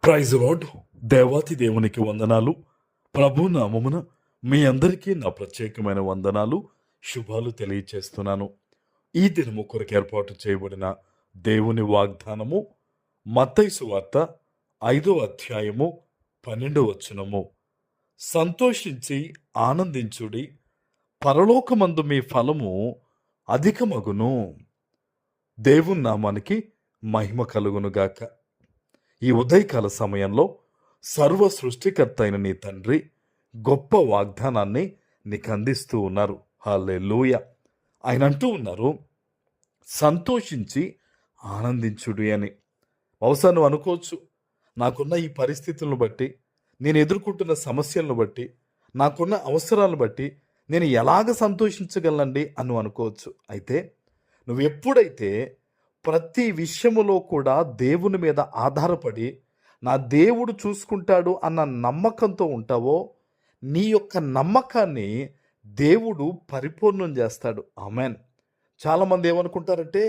Praise lord. దేవాతి దేవునికి వందనాలు. ప్రభు నామమున మీ అందరికీ నా ప్రత్యేకమైన వందనాలు, శుభాలు తెలియచేస్తున్నాను. ఈ దినము కొరకు ఏర్పాటు చేయబడిన దేవుని వాగ్దానము మత్తయి సువార్త 5వ అధ్యాయము 12వ వచనము. సంతోషించి ఆనందించుడి, పరలోకమందు మీ ఫలము అధికమగును. దేవుని నామానికి మహిమ కలుగునుగాక. ఈ ఉదయకాల సమయంలో సర్వ సృష్టికర్త అయిన నీ తండ్రి గొప్ప వాగ్దానాన్ని నీకు అందిస్తూ ఉన్నారు. హల్లెలూయా. ఆయన అంటూ ఉన్నారు, సంతోషించి ఆనందించుడి అని. బహుశా నువ్వు అనుకోవచ్చు, నాకున్న ఈ పరిస్థితులను బట్టి, నేను ఎదుర్కొంటున్న సమస్యలను బట్టి, నాకున్న అవసరాలను బట్టి నేను ఎలాగ సంతోషించగలనండి అని నువ్వు అనుకోవచ్చు. అయితే నువ్వు ఎప్పుడైతే ప్రతి విషయములో కూడా దేవుని మీద ఆధారపడి నా దేవుడు చూసుకుంటాడు అన్న నమ్మకంతో ఉంటావో, నీ యొక్క నమ్మకాన్ని దేవుడు పరిపూర్ణం చేస్తాడు. ఆమెన్. చాలామంది ఏమనుకుంటారంటే,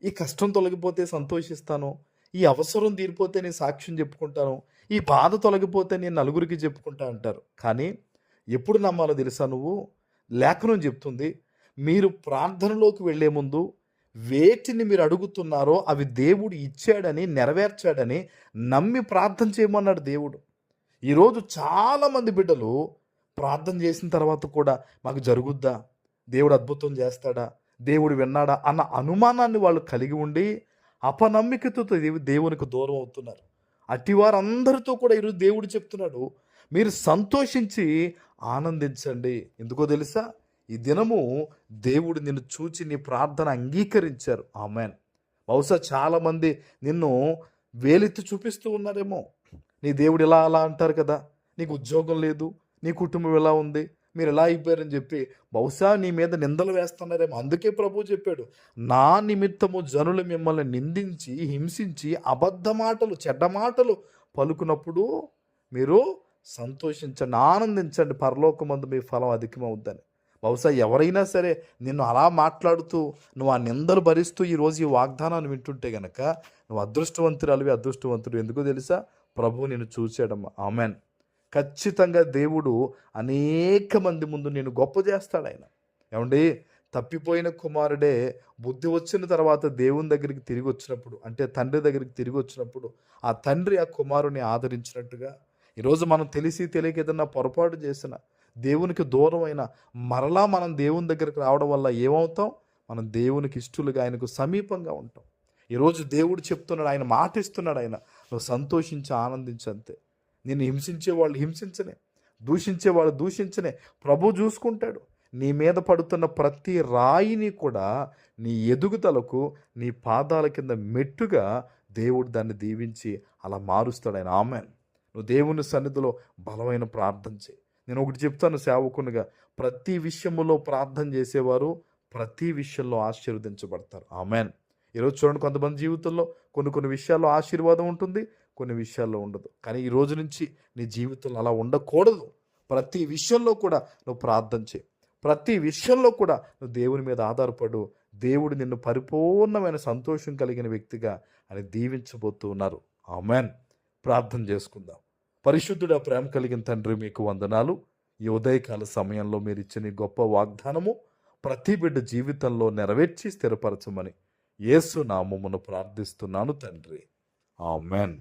ఈ కష్టం తొలగిపోతే సంతోషిస్తాను, ఈ అవసరం తీరిపోతే నేను సాక్ష్యం చెప్పుకుంటాను, ఈ బాధ తొలగిపోతే నేను నలుగురికి చెప్పుకుంటా అంటారు. కానీ ఎప్పుడు నమ్మాలో తెలుసా? నువ్వు లేఖనం చెప్తుంది, మీరు ప్రార్థనలోకి వెళ్ళే ముందు వేటిని మీరు అడుగుతున్నారో అవి దేవుడు ఇచ్చాడని, నెరవేర్చాడని నమ్మి ప్రార్థన చేయమన్నాడు దేవుడు. ఈరోజు చాలామంది బిడ్డలు ప్రార్థన చేసిన తర్వాత కూడా మాకు జరుగుద్దా, దేవుడు అద్భుతం చేస్తాడా, దేవుడు విన్నాడా అన్న అనుమానాన్ని వాళ్ళు కలిగి ఉండి అపనమ్మికతో దేవునికి దూరం అవుతున్నారు. అట్టి వారందరితో కూడా ఈరోజు దేవుడు చెప్తున్నాడు, మీరు సంతోషించి ఆనందించండి. ఎందుకో తెలుసా? ఈ దినము దేవుడు నిన్ను చూచి నీ ప్రార్థన అంగీకరించారు. ఆమెన్. బహుశా చాలామంది నిన్ను వేలెత్తి చూపిస్తూ ఉన్నారేమో. నీ దేవుడు ఇలా అలా అంటారు కదా, నీకు ఉద్యోగం లేదు, నీ కుటుంబం ఎలా ఉంది, మీరు ఎలా అయిపోయారని చెప్పి బహుశా నీ మీద నిందలు వేస్తున్నారేమో. అందుకే ప్రభు చెప్పాడు, నా నిమిత్తము జనులు మిమ్మల్ని నిందించి, హింసించి, అబద్ధ మాటలు, చెడ్డ మాటలు పలుకున్నప్పుడు మీరు సంతోషించండి, ఆనందించండి, పరలోకమందు మీ ఫలం అధికమవుద్దని. బహుశా ఎవరైనా సరే నిన్ను అలా మాట్లాడుతూ నువ్వు ఆ నిందలు భరిస్తూ ఈరోజు ఈ వాగ్దానాన్ని వింటుంటే గనక నువ్వు అదృష్టవంతుడు. ఎందుకో తెలుసా? ప్రభువు నిన్ను చూశాడమ్మా. ఆమెన్. ఖచ్చితంగా దేవుడు అనేక మంది ముందు నేను గొప్ప చేస్తాడు ఆయన. ఏమండి, తప్పిపోయిన కుమారుడే బుద్ధి వచ్చిన తర్వాత దేవుని దగ్గరికి తిరిగి వచ్చినప్పుడు, అంటే తండ్రి దగ్గరికి తిరిగి వచ్చినప్పుడు ఆ తండ్రి ఆ కుమారుని ఆదరించినట్టుగా ఈరోజు మనం తెలిసి తెలియక ఏదన్నా పొరపాటు చేసిన, దేవునికి దూరమైన, మరలా మనం దేవుని దగ్గరికి రావడం వల్ల ఏమవుతాం? మనం దేవునికి ఇష్టలుగా, ఆయనకు సమీపంగా ఉంటాం. ఈరోజు దేవుడు చెప్తున్నాడు, ఆయన మాట ఇస్తున్నాడు, ఆయన నువ్వు సంతోషించి ఆనందించంతే. నిన్ను హింసించే వాళ్ళు హింసించనే, దూషించే వాళ్ళు దూషించనే, ప్రభు చూసుకుంటాడు. నీ మీద పడుతున్న ప్రతి రాయిని కూడా నీ ఎదుగుదలకు, నీ పాదాల కింద మెట్టుగా దేవుడు దాన్ని దీవించి అలా మారుస్తాడు ఆయన. ఆమెన్. నువ్వు దేవుని సన్నిధిలో బలమైన ప్రార్థన చేయి. నేను ఒకటి చెప్తాను సేవకునిగా, ప్రతి విషయంలో ప్రార్థన చేసేవారు ప్రతి విషయంలో ఆశీర్వదించబడతారు. ఆమెన్. ఈరోజు చూడండి, కొంతమంది జీవితంలో కొన్ని విషయాల్లో ఆశీర్వాదం ఉంటుంది, కొన్ని విషయాల్లో ఉండదు. కానీ ఈ రోజు నుంచి నీ జీవితంలో అలా ఉండకూడదు. ప్రతి విషయంలో కూడా నువ్వు ప్రార్థన చేయి, ప్రతి విషయంలో కూడా నువ్వు దేవుని మీద ఆధారపడు. దేవుడు నిన్ను పరిపూర్ణమైన సంతోషం కలిగిన వ్యక్తిగా అని దీవించబోతూ ఉన్నారు. ఆమెన్. ప్రార్థన చేసుకుందాం. పరిశుద్ధుడా, ప్రేమ కలిగిన తండ్రి, మీకు వందనాలు. ఈ ఉదయకాల సమయంలో మీరు ఇచ్చిన గొప్ప వాగ్దానము ప్రతి బిడ్డ జీవితంలో నెరవేర్చి స్థిరపరచమని యేసు నామమున ప్రార్థిస్తున్నాను తండ్రి. ఆమెన్.